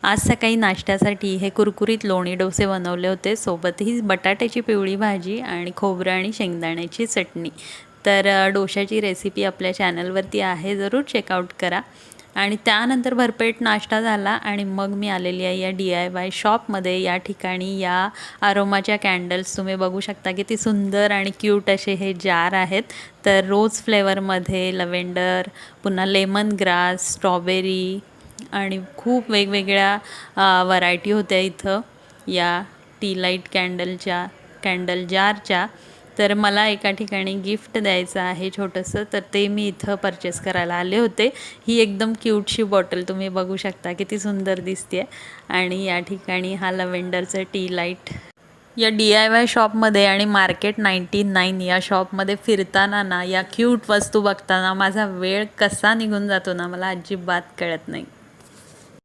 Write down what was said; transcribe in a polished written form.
आज सकाळी नाश्त्यासाठी हे कुरकुरीत लोणी डोसे बनवले होते, सोबत ही बटाट्याची पिवळी भाजी आणि खोबरं आणि शेंगदाण्याची चटणी। तर डोशाची रेसिपी आपल्या चॅनलवरती आहे, जरूर चेकआउट करा। आणि त्यानंतर भरपेट नाश्ता झाला आणि मग मी आलेली आहे या DIY शॉपमध्ये। या ठिकाणी या अरोमाच्या कॅन्डल्स तुम्ही बघू शकता, किती सुंदर आणि क्यूट असे हे जार आहेत। तर रोज फ्लेवरमध्ये लव्हेंडर, पुन्हा लेमन ग्रास, स्ट्रॉबेरी आणि खूप वेगवेगळ्या व्हरायटी होत्या इथं या टी लाईट कॅन्डल जारच्या। तर मला एका ठिकाणी गिफ्ट द्यायचं आहे छोटंसं, तर ते मी इथं परचेस करायला आले होते। ही एकदम क्यूटशी बॉटल तुम्ही बघू शकता, किती सुंदर दिसते। आणि या ठिकाणी हा लव्हेंडरचा टी लाईट। या DIY शॉपमध्ये आणि मार्केट 99 या शॉपमध्ये फिरताना ना, या क्यूट वस्तू बघताना माझा वेळ कसा निघून जातो ना, मला अजिबात कळत नाही।